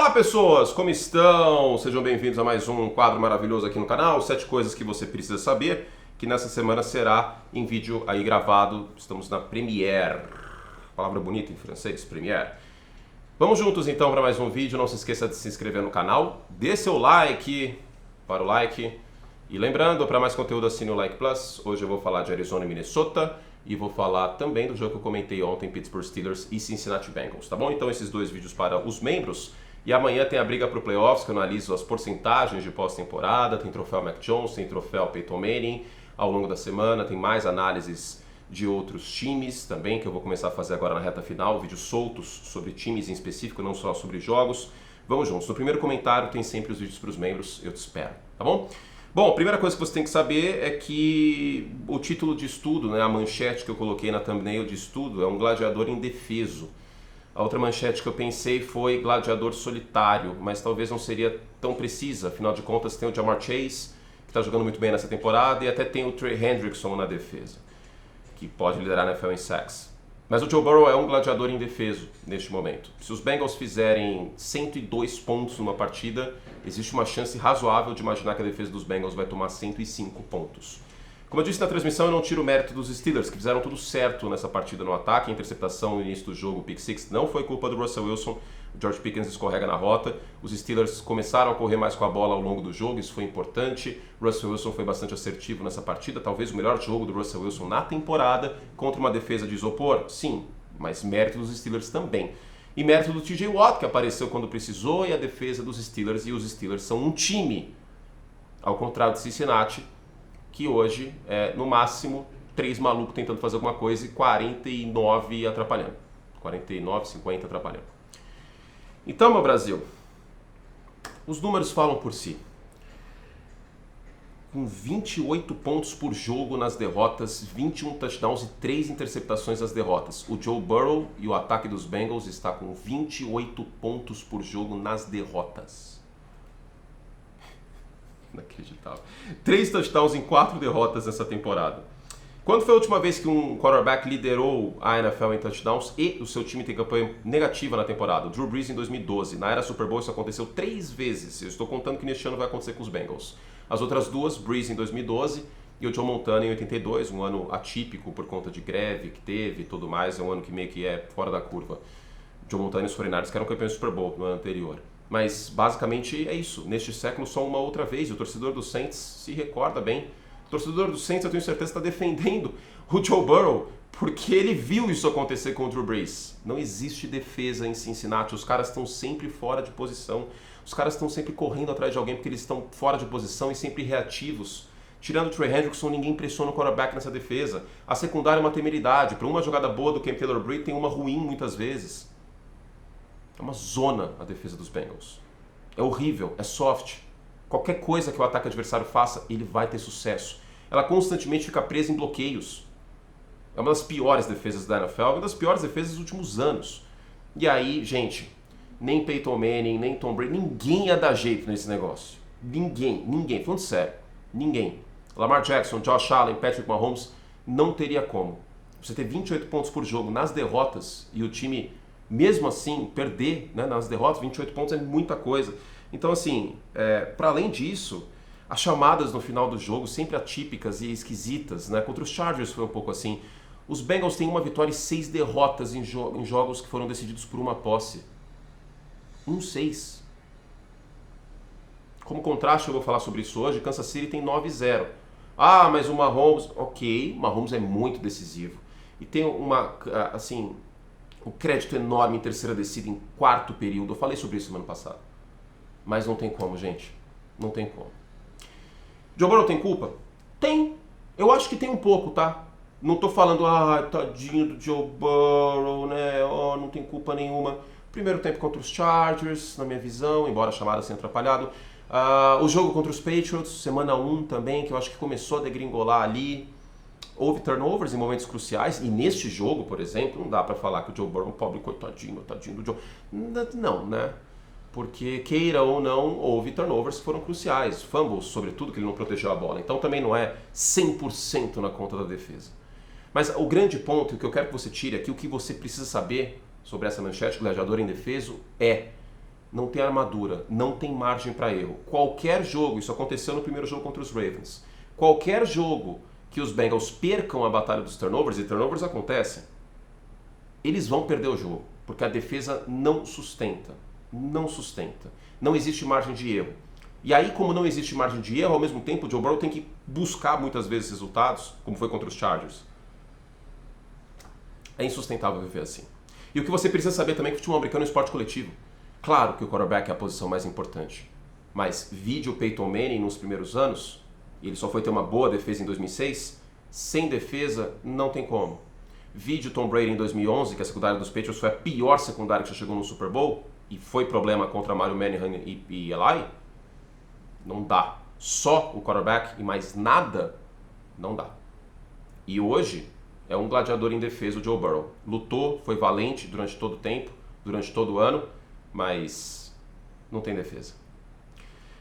Olá pessoas, como estão? Sejam bem-vindos a mais um quadro maravilhoso aqui no canal, 7 coisas que você precisa saber, que nessa semana será em vídeo aí gravado, estamos na Premiere, palavra bonita em francês, Premiere. Vamos juntos então para mais um vídeo, não se esqueça de se inscrever no canal, dê seu like para o like, e lembrando, para mais conteúdo assine o Like Plus, hoje eu vou falar de Arizona e Minnesota, e vou falar também do jogo que eu comentei ontem, Pittsburgh Steelers e Cincinnati Bengals, tá bom? Então esses dois vídeos para os membros. E amanhã tem a briga para o playoffs, que eu analiso as porcentagens de pós-temporada, tem troféu Mac Jones, tem troféu Peyton Manning. Ao longo da semana tem mais análises de outros times também, que eu vou começar a fazer agora na reta final, vídeos soltos sobre times em específico, não só sobre jogos. Vamos juntos. No primeiro comentário tem sempre os vídeos para os membros, eu te espero, tá bom? Bom, a primeira coisa que você tem que saber é que o título de estudo, né, a manchete que eu coloquei na thumbnail de estudo, é um gladiador indefeso. A outra manchete que eu pensei foi gladiador solitário, mas talvez não seria tão precisa. Afinal de contas, tem o Ja'Marr Chase, que está jogando muito bem nessa temporada, e até tem o Trey Hendrickson na defesa, que pode liderar a NFL em sacks. Mas o Joe Burrow é um gladiador indefeso neste momento. Se os Bengals fizerem 102 pontos numa partida, existe uma chance razoável de imaginar que a defesa dos Bengals vai tomar 105 pontos. Como eu disse na transmissão, eu não tiro o mérito dos Steelers, que fizeram tudo certo nessa partida no ataque. A interceptação no início do jogo, o pick six, não foi culpa do Russell Wilson. O George Pickens escorrega na rota. Os Steelers começaram a correr mais com a bola ao longo do jogo, isso foi importante. O Russell Wilson foi bastante assertivo nessa partida, talvez o melhor jogo do Russell Wilson na temporada, contra uma defesa de isopor? Sim, mas mérito dos Steelers também. E mérito do TJ Watt, que apareceu quando precisou, e a defesa dos Steelers, e os Steelers são um time, ao contrário de Cincinnati, que hoje é, no máximo, 3 malucos tentando fazer alguma coisa e 49 atrapalhando. 49, 50 atrapalhando. Então, meu Brasil, os números falam por si. Com 28 pontos por jogo nas derrotas, 21 touchdowns e 3 interceptações nas derrotas. O Joe Burrow e o ataque dos Bengals está com 28 pontos por jogo nas derrotas. Inacreditável. 3 touchdowns em 4 derrotas nessa temporada. Quando foi a última vez que um quarterback liderou a NFL em touchdowns e o seu time tem campanha negativa na temporada? O Drew Brees em 2012. Na era Super Bowl isso aconteceu 3 vezes. Eu estou contando que neste ano vai acontecer com os Bengals. As outras duas, Brees em 2012 e o Joe Montana em 82, um ano atípico por conta de greve que teve e tudo mais. É um ano que meio que é fora da curva. O Joe Montana e os 49ers que eram campeões do Super Bowl no ano anterior. Mas basicamente é isso. Neste século só uma outra vez. O torcedor do Saints se recorda bem. O torcedor do Saints, eu tenho certeza, está defendendo o Joe Burrow porque ele viu isso acontecer com o Drew Brees. Não existe defesa em Cincinnati. Os caras estão sempre fora de posição. Os caras estão sempre correndo atrás de alguém porque eles estão fora de posição e sempre reativos. Tirando o Trey Hendrickson, ninguém pressiona o quarterback nessa defesa. A secundária é uma temeridade. Para uma jogada boa do Cam Taylor-Britt, tem uma ruim muitas vezes. É uma zona a defesa dos Bengals. É horrível, é soft. Qualquer coisa que o ataque adversário faça, ele vai ter sucesso. Ela constantemente fica presa em bloqueios. É uma das piores defesas da NFL, uma das piores defesas dos últimos anos. E aí, gente, nem Peyton Manning, nem Tom Brady, ninguém ia dar jeito nesse negócio. Ninguém. Falando sério, ninguém. Lamar Jackson, Josh Allen, Patrick Mahomes, não teria como. Você ter 28 pontos por jogo nas derrotas e o time, mesmo assim, perder, né, nas derrotas, 28 pontos é muita coisa. Então, assim, para além disso, as chamadas no final do jogo sempre atípicas e esquisitas, né? Contra os Chargers foi um pouco assim. Os Bengals têm 1 vitória e 6 derrotas em jogos que foram decididos por uma posse. 1-6. Como contraste, eu vou falar sobre isso hoje, Kansas City tem 9-0. Ah, mas o Mahomes... Ok, o Mahomes é muito decisivo. E tem um crédito enorme em terceira descida em 4º período. Eu falei sobre isso semana passada. Mas não tem como, gente. Não tem como. Joe Burrow tem culpa? Tem. Eu acho que tem um pouco, tá? Não tô falando, tadinho do Joe Burrow, né? Oh, não tem culpa nenhuma. Primeiro tempo contra os Chargers, na minha visão, embora a chamada tenha atrapalhado. O jogo contra os Patriots, semana 1 também, que eu acho que começou a degringolar ali. Houve turnovers em momentos cruciais, e neste jogo, por exemplo, não dá pra falar que o Joe Burrow, pobre coitadinho, tadinho do Joe. Não, né? Porque, queira ou não, houve turnovers que foram cruciais. Fumbles, sobretudo, que ele não protegeu a bola. Então também não é 100% na conta da defesa. Mas o grande ponto, o que eu quero que você tire aqui, o que você precisa saber sobre essa manchete, gladiador indefeso, é não tem armadura, não tem margem para erro. Qualquer jogo, isso aconteceu no primeiro jogo contra os Ravens, qualquer jogo que os Bengals percam a batalha dos turnovers, e turnovers acontecem, eles vão perder o jogo, porque a defesa não sustenta. Não sustenta. Não existe margem de erro. E aí, como não existe margem de erro, ao mesmo tempo o Joe Burrow tem que buscar muitas vezes resultados, como foi contra os Chargers. É insustentável viver assim. E o que você precisa saber também é que o futebol americano é um esporte coletivo. Claro que o quarterback é a posição mais importante, mas vide o Peyton Manning nos primeiros anos, ele só foi ter uma boa defesa em 2006, sem defesa não tem como. Vide o Tom Brady em 2011, que a secundária dos Patriots foi a pior secundária que já chegou no Super Bowl, e foi problema contra Mario Manningham e Eli, não dá. Só o quarterback e mais nada, não dá. E hoje é um gladiador indefeso o Joe Burrow. Lutou, foi valente durante todo o tempo, durante todo o ano, mas não tem defesa.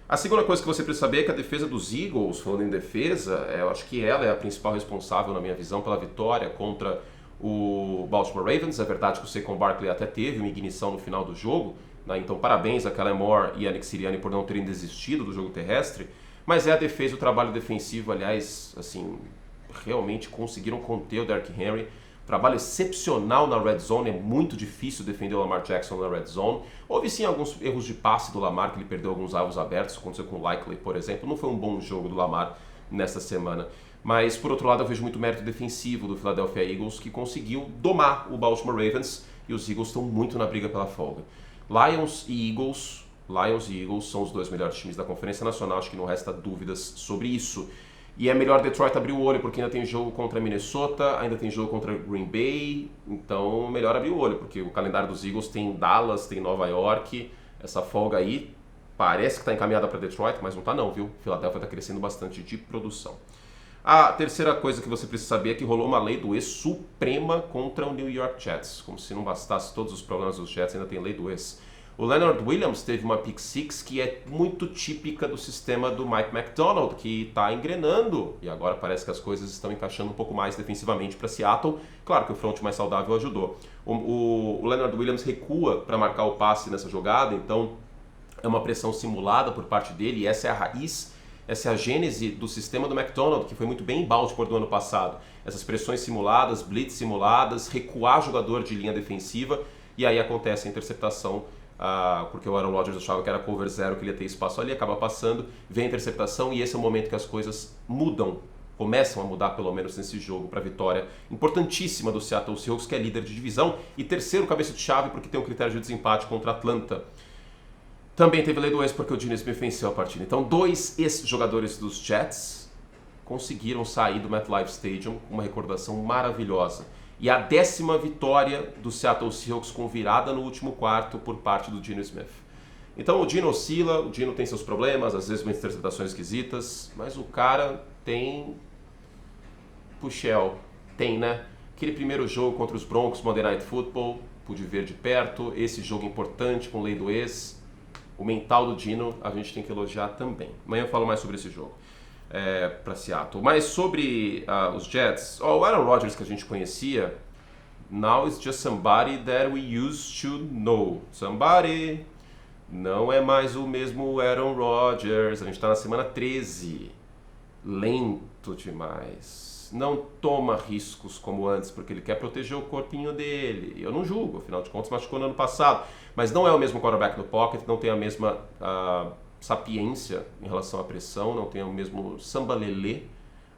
A segunda coisa que você precisa saber é que a defesa dos Eagles, falando em defesa, eu acho que ela é a principal responsável, na minha visão, pela vitória contra o Baltimore Ravens. É verdade que o Saquon Barkley até teve uma ignição no final do jogo, né? Então parabéns a Kellen Moore e a Nick Sirianni por não terem desistido do jogo terrestre, mas é a defesa, o trabalho defensivo, aliás, assim, realmente conseguiram conter o Derrick Henry. Trabalho excepcional na red zone, é muito difícil defender o Lamar Jackson na red zone. Houve sim alguns erros de passe do Lamar, que ele perdeu alguns alvos abertos, aconteceu com o Likely, por exemplo. Não foi um bom jogo do Lamar nesta semana. Mas, por outro lado, eu vejo muito mérito defensivo do Philadelphia Eagles, que conseguiu domar o Baltimore Ravens, e os Eagles estão muito na briga pela folga. Lions e Eagles são os dois melhores times da Conferência Nacional, acho que não resta dúvidas sobre isso. E é melhor Detroit abrir o olho, porque ainda tem jogo contra Minnesota, ainda tem jogo contra Green Bay, então melhor abrir o olho, porque o calendário dos Eagles tem Dallas, tem Nova York, essa folga aí parece que está encaminhada para Detroit, mas não está não, viu? Philadelphia está crescendo bastante de produção. A terceira coisa que você precisa saber é que rolou uma lei do ex suprema contra o New York Jets, como se não bastasse todos os problemas dos Jets, ainda tem lei do ex. O Leonard Williams teve uma pick six que é muito típica do sistema do Mike McDonald, que está engrenando, e agora parece que as coisas estão encaixando um pouco mais defensivamente para Seattle. Claro que o front mais saudável ajudou. O Leonard Williams recua para marcar o passe nessa jogada, então é uma pressão simulada por parte dele, e essa é a raiz, essa é a gênese do sistema do McDonald, que foi muito bem em Baltimore do ano passado. Essas pressões simuladas, blitz simuladas, recuar jogador de linha defensiva, e aí acontece a interceptação, porque o Aaron Rodgers achava que era cover zero, que ele ia ter espaço ali, acaba passando, vem a interceptação, e esse é o momento que as coisas mudam, começam a mudar pelo menos nesse jogo para a vitória importantíssima do Seattle Seahawks, que é líder de divisão, e terceiro cabeça de chave porque tem um critério de desempate contra a Atlanta. Também teve lei do ex porque o Geno Smith venceu a partida. Então, dois ex-jogadores dos Jets conseguiram sair do MetLife Stadium com uma recordação maravilhosa. E a 10ª vitória do Seattle Seahawks com virada no último quarto por parte do Geno Smith. Então o Geno oscila, o Geno tem seus problemas, às vezes umas interceptações esquisitas, mas o cara tem puxel, tem, né? Aquele primeiro jogo contra os Broncos, Monday Night Football, pude ver de perto, esse jogo importante com lei do ex. O mental do Geno a gente tem que elogiar também. Amanhã eu falo mais sobre esse jogo para Seattle. Mas sobre os Jets, o Aaron Rodgers que a gente conhecia, now is just somebody that we used to know. Somebody, não é mais o mesmo Aaron Rodgers. A gente está na semana 13. Lento demais. Não toma riscos como antes, porque ele quer proteger o corpinho dele. Eu não julgo, afinal de contas machucou no ano passado. Mas não é o mesmo quarterback no pocket, não tem a mesma sapiência em relação à pressão, não tem o mesmo sambalelê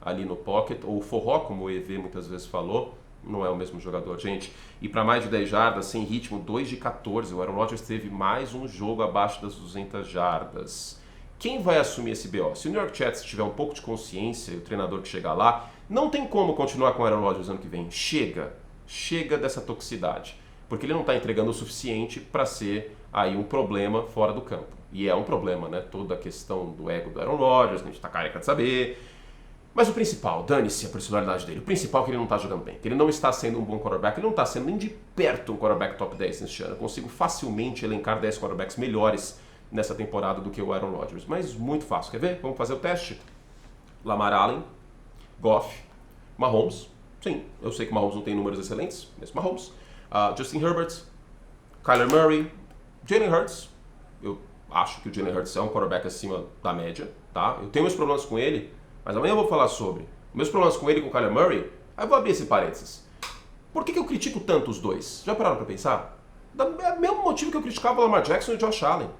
ali no pocket, ou forró, como o EV muitas vezes falou, não é o mesmo jogador, gente. E para mais de 10 jardas, sem ritmo, 2 de 14, o Aaron Rodgers teve mais um jogo abaixo das 200 jardas. Quem vai assumir esse BO? Se o New York Jets tiver um pouco de consciência, e o treinador que chegar lá, não tem como continuar com o Aaron Rodgers ano que vem. Chega dessa toxicidade. Porque ele não está entregando o suficiente para ser aí um problema fora do campo. E é um problema, né? Toda a questão do ego do Aaron Rodgers, a gente está careca de saber. Mas o principal, dane-se a personalidade dele, o principal é que ele não está jogando bem, que ele não está sendo um bom quarterback, ele não está sendo nem de perto um quarterback top 10 neste ano. Eu consigo facilmente elencar 10 quarterbacks melhores nessa temporada do que o Aaron Rodgers, mas muito fácil. Quer ver? Vamos fazer o teste? Lamar Allen, Goff, Mahomes. Sim, eu sei que Mahomes não tem números excelentes, mas Mahomes. Justin Herbert, Kyler Murray, Jalen Hurts, Eu acho que o Jalen Hurts é um quarterback acima da média, tá? Eu tenho meus problemas com ele, mas amanhã eu vou falar sobre meus problemas com ele e com o Kyler Murray. Aí eu vou abrir esse parênteses. Por que eu critico tanto os dois? Já pararam pra pensar? É o mesmo motivo que eu criticava o Lamar Jackson e o Josh Allen.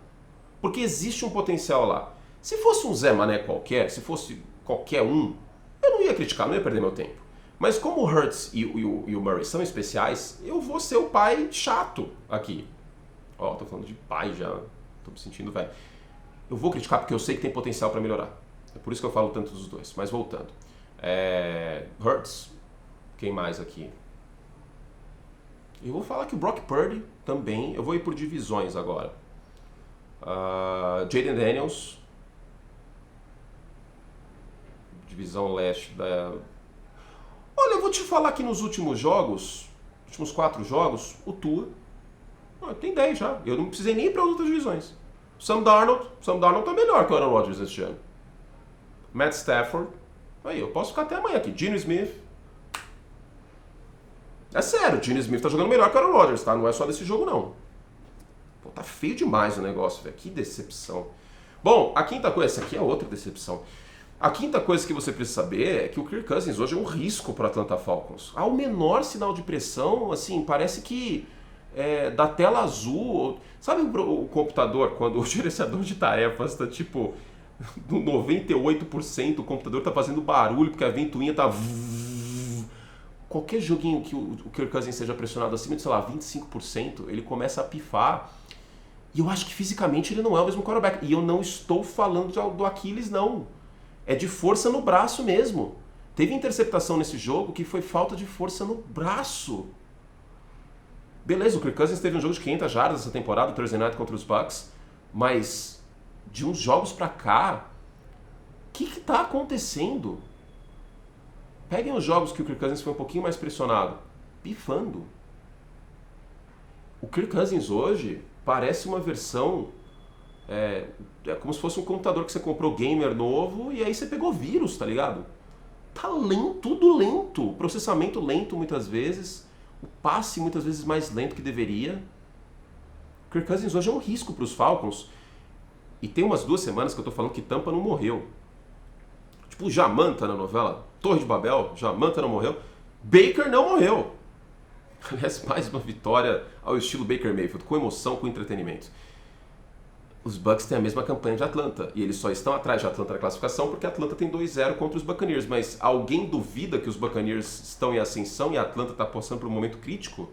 Porque existe um potencial lá. Se fosse um Zé Mané qualquer, se fosse qualquer um, eu não ia criticar, não ia perder meu tempo. Mas como o Hurts e o Murray são especiais, eu vou ser o pai chato aqui. Ó, tô falando de pai já, tô me sentindo velho. Eu vou criticar porque eu sei que tem potencial para melhorar. É por isso que eu falo tanto dos dois. Mas voltando. Hurts, quem mais aqui? Eu vou falar que o Brock Purdy também, eu vou ir por divisões agora. Jaden Daniels, divisão leste da... Olha, eu vou te falar que nos últimos jogos, últimos 4 jogos, o Tua tem 10 já. Eu não precisei nem ir para outras divisões. Sam Darnold tá melhor que o Aaron Rodgers este ano. Matt Stafford, aí eu posso ficar até amanhã aqui. Geno Smith. É sério, o Geno Smith tá jogando melhor que o Aaron Rodgers, tá? Não é só desse jogo, não. Pô, tá feio demais o negócio, velho. Que decepção. Bom, a quinta coisa, essa aqui é outra decepção. A quinta coisa que você precisa saber é que o Kirk Cousins hoje é um risco para o Atlanta Falcons. Ao menor sinal de pressão, assim, parece que da tela azul... Sabe o computador, quando o gerenciador de tarefas tá tipo... No 98% o computador tá fazendo barulho porque a ventoinha tá... Qualquer joguinho que o Kirk Cousins seja pressionado acima de, sei lá, 25%, ele começa a pifar. E eu acho que fisicamente ele não é o mesmo quarterback. E eu não estou falando do Aquiles, não. É de força no braço mesmo. Teve interceptação nesse jogo que foi falta de força no braço. Beleza, o Kirk Cousins teve um jogo de 500 jardas essa temporada, Thursday Night contra os Bucks. Mas de uns jogos pra cá, o que tá acontecendo? Peguem os jogos que o Kirk Cousins foi um pouquinho mais pressionado. Pifando. O Kirk Cousins hoje parece uma versão... É como se fosse um computador que você comprou gamer novo e aí você pegou vírus, tá ligado? Tá lento, tudo lento. Processamento lento muitas vezes. O passe muitas vezes mais lento que deveria. O Kirk Cousins hoje é um risco para os Falcons. E tem umas 2 semanas que eu tô falando que Tampa não morreu. Tipo o Jamanta na novela Torre de Babel, Jamanta não morreu. Baker não morreu. Aliás, mais uma vitória ao estilo Baker Mayfield, com emoção, com entretenimento. Os Bucks têm a mesma campanha de Atlanta, e eles só estão atrás de Atlanta na classificação porque Atlanta tem 2-0 contra os Buccaneers, mas alguém duvida que os Buccaneers estão em ascensão e a Atlanta está passando por um momento crítico?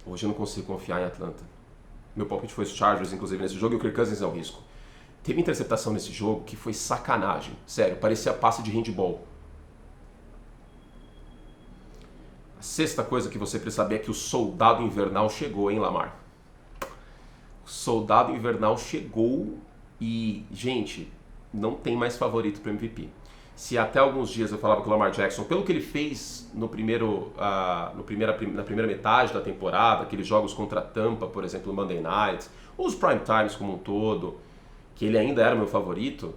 Hoje eu não consigo confiar em Atlanta. Meu palpite foi os Chargers, inclusive, nesse jogo, e o Kirk Cousins é o risco. Teve interceptação nesse jogo que foi sacanagem. Sério, parecia passe de handball. A sexta coisa que você precisa saber é que o soldado invernal chegou, hein, Lamar? O soldado invernal chegou e, gente, não tem mais favorito para MVP. Se até alguns dias eu falava que o Lamar Jackson, pelo que ele fez na primeira metade da temporada, aqueles jogos contra a Tampa, por exemplo, no Monday Night, ou os Prime Times como um todo, que ele ainda era meu favorito,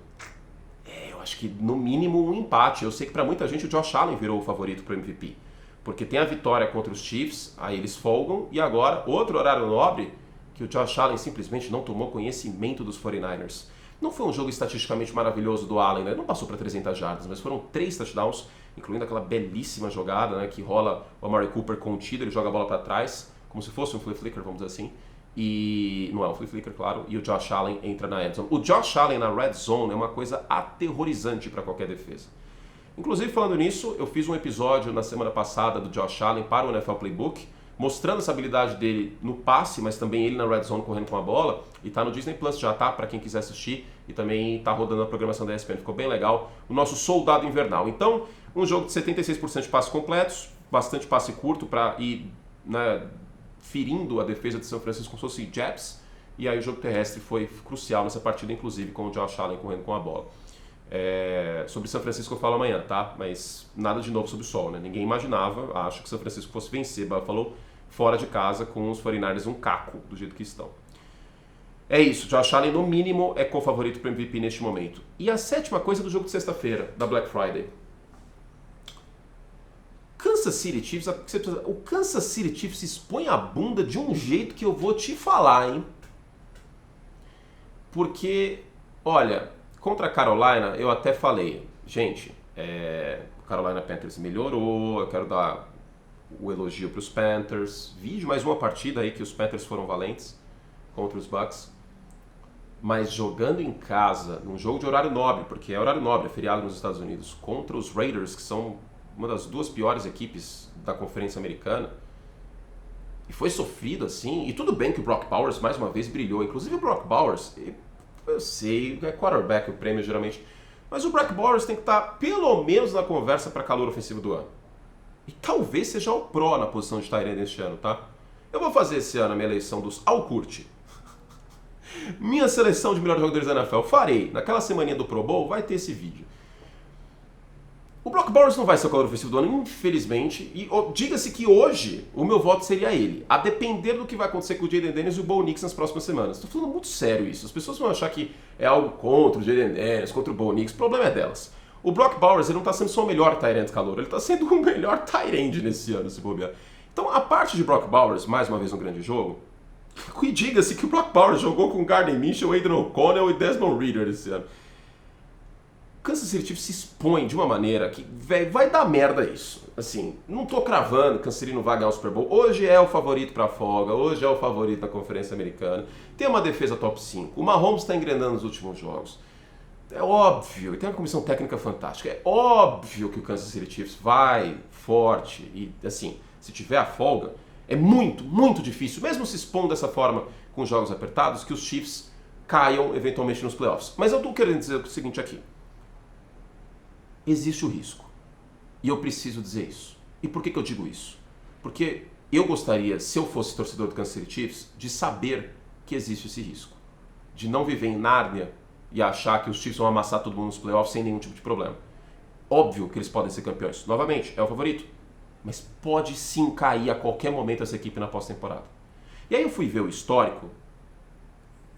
eu acho que no mínimo um empate. Eu sei que para muita gente o Josh Allen virou o favorito para o MVP, porque tem a vitória contra os Chiefs, aí eles folgam, e agora outro horário nobre, que o Josh Allen simplesmente não tomou conhecimento dos 49ers. Não foi um jogo estatisticamente maravilhoso do Allen, né? Ele não passou para 300 jardas, mas foram 3 touchdowns, incluindo aquela belíssima jogada, né, que rola o Amari Cooper contido, ele joga a bola para trás, como se fosse um flea flicker, vamos dizer assim. E não é um flea flicker, claro, e o Josh Allen entra na end zone. O Josh Allen na red zone é uma coisa aterrorizante para qualquer defesa. Inclusive, falando nisso, eu fiz um episódio na semana passada do Josh Allen para o NFL Playbook, mostrando essa habilidade dele no passe, mas também ele na red zone correndo com a bola, e tá no Disney Plus já, tá? Para quem quiser assistir, e também tá rodando a programação da ESPN, ficou bem legal, o nosso soldado invernal. Então, um jogo de 76% de passes completos, bastante passe curto para ir, né, ferindo a defesa de São Francisco como se fosse jabs, e aí o jogo terrestre foi crucial nessa partida, inclusive com o Josh Allen correndo com a bola. Sobre São Francisco eu falo amanhã, tá? Mas nada de novo sobre o sol, né? Ninguém imaginava, acho que São Francisco fosse vencer, Buffalo fora de casa com os 49ers um caco do jeito que estão. É isso, Josh Allen no mínimo é co-favorito para MVP neste momento. E a sétima coisa do jogo de sexta-feira, da Black Friday. Kansas City Chiefs, o Kansas City Chiefs expõe a bunda de um jeito que eu vou te falar, hein? Porque, olha, contra a Carolina eu até falei, gente, o Carolina Panthers melhorou, eu quero dar o elogio para os Panthers. Vi de mais uma partida aí que os Panthers foram valentes contra os Bucks. Mas jogando em casa, num jogo de horário nobre, porque é horário nobre, é feriado nos Estados Unidos, contra os Raiders, que são uma das duas piores equipes da Conferência Americana, e foi sofrido assim, e tudo bem que o Brock Bowers mais uma vez brilhou, inclusive o Brock Bowers, eu sei, é quarterback o prêmio geralmente, mas o Brock Bowers tem que estar pelo menos na conversa para calor ofensivo do ano. E talvez seja o Pro na posição de tight end este ano, tá? Eu vou fazer esse ano a minha eleição dos Alcurte. Minha seleção de melhores jogadores da NFL. Farei. Naquela semaninha do Pro Bowl vai ter esse vídeo. O Brock Bowers não vai ser o calor ofensivo do ano, infelizmente. E diga-se que hoje o meu voto seria ele. A depender do que vai acontecer com o Jayden Daniels e o Bo Nix nas próximas semanas. Estou falando muito sério isso. As pessoas vão achar que é algo contra o Jayden Daniels, contra o Bo Nix. O problema é delas. O Brock Bowers ele não está sendo só o melhor tight end calor. Ele está sendo o melhor tight end nesse ano, se bobear. Então a parte de Brock Bowers, mais uma vez um grande jogo. E diga-se que o Brock Bowers jogou com Gardner Minshew, Aidan O'Connell e Desmond Ridder esse ano. Kansas City Chiefs se expõe de uma maneira que, velho, vai dar merda isso. Assim, não tô cravando que Kansas City não vai ganhar o Super Bowl. Hoje é o favorito pra folga, hoje é o favorito da Conferência Americana. Tem uma defesa top 5. O Mahomes está engrenando nos últimos jogos. É óbvio, e tem uma comissão técnica fantástica. É óbvio que o Kansas City Chiefs vai forte e, assim, se tiver a folga, é muito, muito difícil, mesmo se expondo dessa forma com jogos apertados, que os Chiefs caiam eventualmente nos playoffs. Mas eu estou querendo dizer o seguinte aqui. Existe o risco. E eu preciso dizer isso. E por que eu digo isso? Porque eu gostaria, se eu fosse torcedor do Kansas City Chiefs, de saber que existe esse risco. De não viver em Nárnia e achar que os Chiefs vão amassar todo mundo nos playoffs sem nenhum tipo de problema. Óbvio que eles podem ser campeões. Novamente, é o favorito. Mas pode sim cair a qualquer momento essa equipe na pós-temporada. E aí eu fui ver o histórico.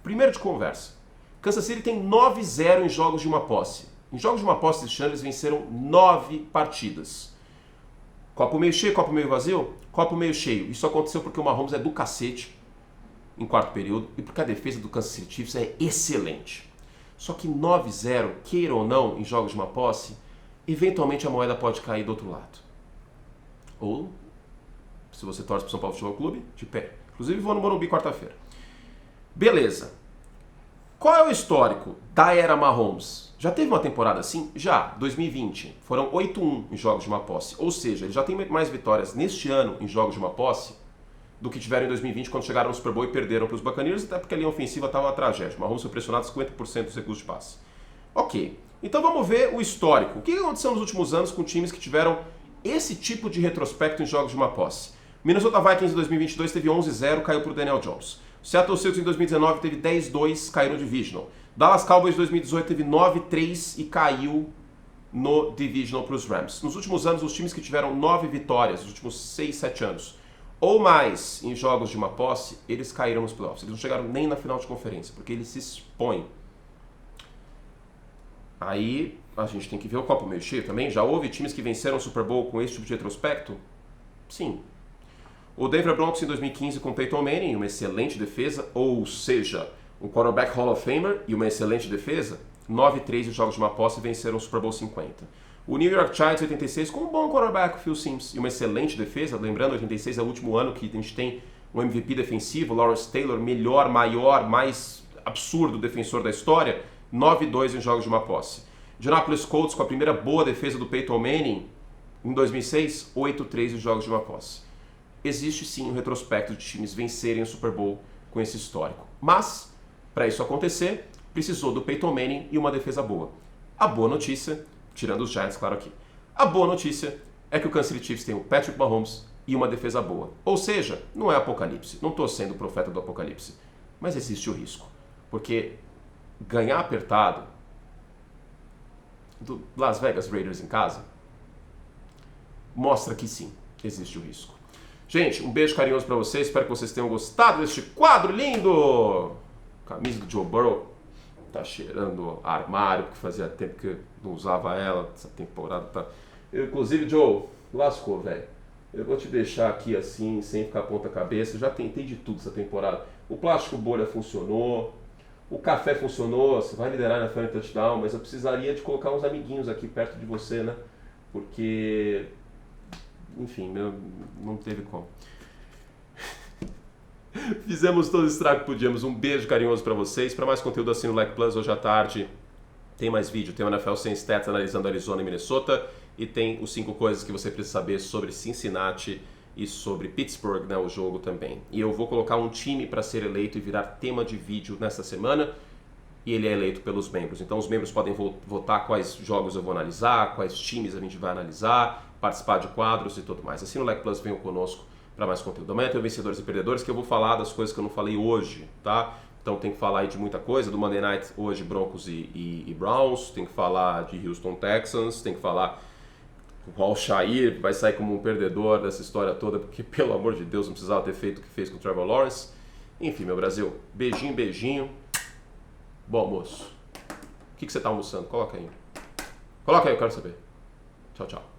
Primeiro de conversa. Kansas City tem 9-0 em jogos de uma posse. Em jogos de uma posse desse ano, eles venceram 9 partidas. Copo meio cheio, copo meio vazio? Copo meio cheio. Isso aconteceu porque o Mahomes é do cacete em quarto período e porque a defesa do Kansas City Chiefs é excelente. Só que 9-0, queira ou não, em jogos de uma posse, eventualmente a moeda pode cair do outro lado. Ou, se você torce para o São Paulo Futebol Clube, de pé. Inclusive vou no Morumbi quarta-feira. Beleza. Qual é o histórico da era Mahomes? Já teve uma temporada assim? Já, 2020. Foram 8-1 em jogos de uma posse. Ou seja, ele já tem mais vitórias neste ano em jogos de uma posse do que tiveram em 2020 quando chegaram no Super Bowl e perderam para os Buccaneers, até porque a linha ofensiva estava uma tragédia. Mahomes foi pressionado 50% dos recursos de passe. Ok, então vamos ver o histórico. O que aconteceu nos últimos anos com times que tiveram esse tipo de retrospecto em jogos de uma posse? Minnesota Vikings em 2022 teve 11-0, caiu para o Daniel Jones. Seattle Seahawks em 2019 teve 10-2, caiu no Divisional. Dallas Cowboys em 2018 teve 9-3 e caiu no Divisional para os Rams. Nos últimos anos, os times que tiveram 9 vitórias, nos últimos 6, 7 anos, ou mais em jogos de uma posse, eles caíram nos playoffs. Eles não chegaram nem na final de conferência, porque eles se expõem. Aí a gente tem que ver o copo meio cheio também. Já houve times que venceram o Super Bowl com esse tipo de retrospecto? Sim. O Denver Broncos em 2015 com Peyton Manning, uma excelente defesa, ou seja, um quarterback Hall of Famer e uma excelente defesa, 9-3 em jogos de uma posse e venceram o Super Bowl 50. O New York Giants 86 com um bom quarterback, Phil Simms, e uma excelente defesa. Lembrando, 86 é o último ano que a gente tem um MVP defensivo, Lawrence Taylor, melhor, maior, mais absurdo defensor da história, 9-2 em jogos de uma posse. Indianapolis Colts com a primeira boa defesa do Peyton Manning em 2006, 8-3 em jogos de uma posse. Existe sim um retrospecto de times vencerem o Super Bowl com esse histórico. Mas, para isso acontecer, precisou do Peyton Manning e uma defesa boa. A boa notícia, tirando os Giants, claro aqui, a boa notícia é que o Kansas City Chiefs tem o Patrick Mahomes e uma defesa boa. Ou seja, não é apocalipse, não estou sendo o profeta do apocalipse, mas existe o risco. Porque ganhar apertado do Las Vegas Raiders em casa mostra que sim, existe o risco. Gente, um beijo carinhoso pra vocês, espero que vocês tenham gostado deste quadro lindo! Camisa do Joe Burrow, tá cheirando armário, porque fazia tempo que eu não usava ela, essa temporada tá... Inclusive, Joe, lascou, velho. Eu vou te deixar aqui assim, sem ficar ponta cabeça, eu já tentei de tudo essa temporada. O plástico bolha funcionou, o café funcionou, você vai liderar na NFL touchdown, mas eu precisaria de colocar uns amiguinhos aqui perto de você, né? Porque, enfim, não teve como. Fizemos todo o estrago que podíamos. Um beijo carinhoso para vocês. Para mais conteúdo, assina o Like Plus. Hoje à tarde tem mais vídeo. Tem o NFL Sem Stats analisando Arizona e Minnesota. E tem os 5 coisas que você precisa saber sobre Cincinnati e sobre Pittsburgh, né, o jogo também. E eu vou colocar um time para ser eleito e virar tema de vídeo nesta semana. E ele é eleito pelos membros. Então os membros podem votar quais jogos eu vou analisar, quais times a gente vai analisar, participar de quadros e tudo mais. Assina o Like Plus, venham conosco para mais conteúdo. Amanhã tem o Vencedores e Perdedores, que eu vou falar das coisas que eu não falei hoje, tá? Então tem que falar aí de muita coisa, do Monday Night hoje, Broncos e Browns, tem que falar de Houston Texans, tem que falar o Al-Shair vai sair como um perdedor dessa história toda, porque pelo amor de Deus não precisava ter feito o que fez com o Trevor Lawrence. Enfim, meu Brasil, beijinho, beijinho, bom almoço. O que você está almoçando? Coloca aí. Coloca aí, eu quero saber. Tchau, tchau.